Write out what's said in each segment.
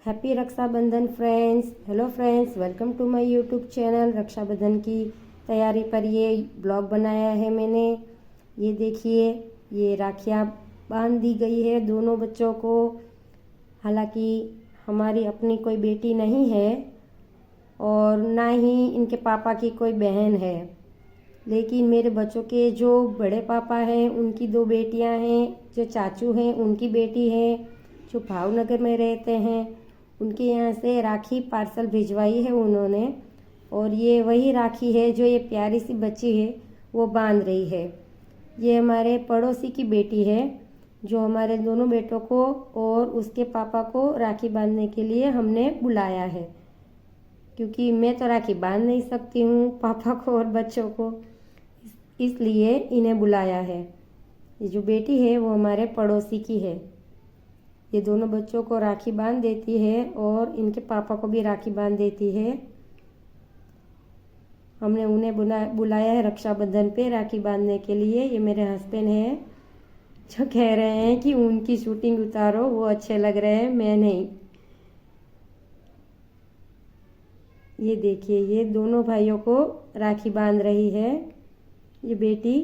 Happy Rakshabandhan friends. Hello friends, welcome to my YouTube channel. Rakshabandhan की तैयारी पर ये ब्लॉग बनाया है मैंने। ये देखिए, ये राखियाँ बांध दी गई है दोनों बच्चों को। हालांकि हमारी अपनी कोई बेटी नहीं है और ना ही इनके पापा की कोई बहन है, लेकिन मेरे बच्चों के जो बड़े पापा हैं उनकी दो बेटियां हैं, जो चाचू हैं उनकी बेटी है, जो भावनगर में रहते हैं उनके यहाँ से राखी पार्सल भिजवाई है उन्होंने। और ये वही राखी है जो ये प्यारी सी बच्ची है वो बांध रही है। ये हमारे पड़ोसी की बेटी है जो हमारे दोनों बेटों को और उसके पापा को राखी बांधने के लिए हमने बुलाया है, क्योंकि मैं तो राखी बांध नहीं सकती हूँ पापा को और बच्चों को, इसलिए इन्हें बुलाया है। ये जो बेटी है वो हमारे पड़ोसी की है। ये दोनों बच्चों को राखी बांध देती है और इनके पापा को भी राखी बांध देती है। हमने उन्हें बुलाया है रक्षाबंधन पे राखी बांधने के लिए। ये मेरे हस्बैंड हैं जो कह रहे हैं कि उनकी शूटिंग उतारो, वो अच्छे लग रहे हैं, मैं नहीं। ये देखिए, ये दोनों भाइयों को राखी बांध रही है ये बेटी।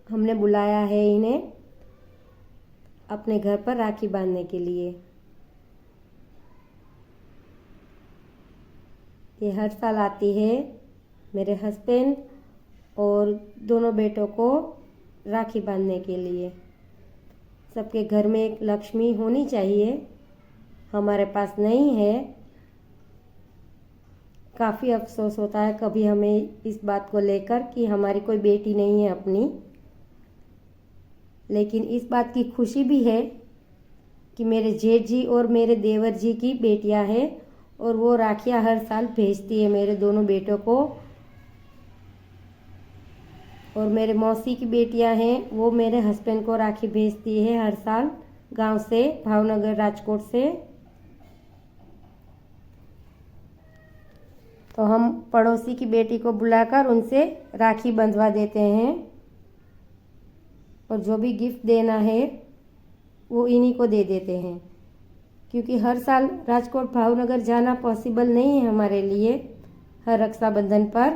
हमने बुलाया है इन्हें अपने घर पर राखी बांधने के लिए। ये हर साल आती है मेरे हस्बैंड और दोनों बेटों को राखी बांधने के लिए। सबके घर में एक लक्ष्मी होनी चाहिए, हमारे पास नहीं है। काफ़ी अफसोस होता है कभी हमें इस बात को लेकर कि हमारी कोई बेटी नहीं है अपनी, लेकिन इस बात की खुशी भी है कि मेरे जेठ जी और मेरे देवर जी की बेटियां हैं और वो राखियां हर साल भेजती है मेरे दोनों बेटों को। और मेरे मौसी की बेटियां हैं, वो मेरे हस्बैंड को राखी भेजती है हर साल गांव से, भावनगर राजकोट से। तो हम पड़ोसी की बेटी को बुलाकर उनसे राखी बंधवा देते हैं और जो भी गिफ्ट देना है वो इन्हीं को दे देते हैं, क्योंकि हर साल राजकोट भावनगर जाना पॉसिबल नहीं है हमारे लिए हर रक्षाबंधन पर।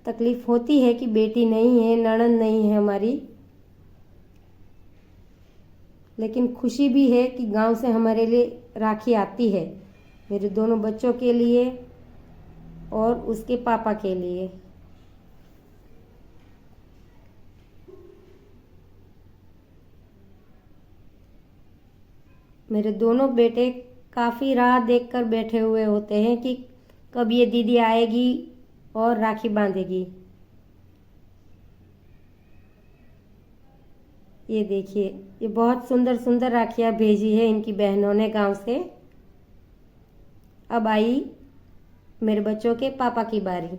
तकलीफ होती है कि बेटी नहीं है, ननद नहीं है हमारी, लेकिन खुशी भी है कि गांव से हमारे लिए राखी आती है, मेरे दोनों बच्चों के लिए और उसके पापा के लिए। मेरे दोनों बेटे काफ़ी राह देखकर बैठे हुए होते हैं कि कब ये दीदी आएगी और राखी बांधेगी। ये देखिए, ये बहुत सुंदर सुंदर राखियाँ भेजी है इनकी बहनों ने गांव से। अब आई मेरे बच्चों के पापा की बारी।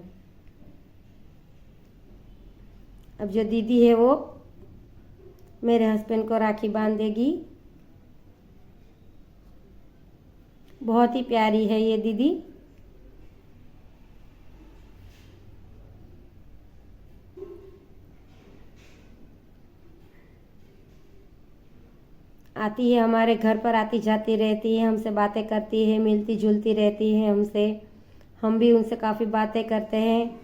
अब जो दीदी है वो मेरे हस्बैंड को राखी बांध देगी। बहुत ही प्यारी है ये दीदी। आती है हमारे घर पर, आती जाती रहती है, हमसे बातें करती है, मिलती जुलती रहती है हमसे, हम भी उनसे काफ़ी बातें करते हैं।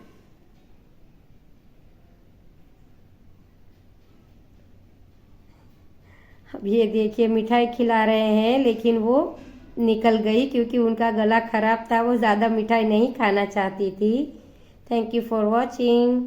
अब ये देखिए, मिठाई खिला रहे हैं लेकिन वो निकल गई क्योंकि उनका गला खराब था, वो ज़्यादा मिठाई नहीं खाना चाहती थी। Thank you for watching.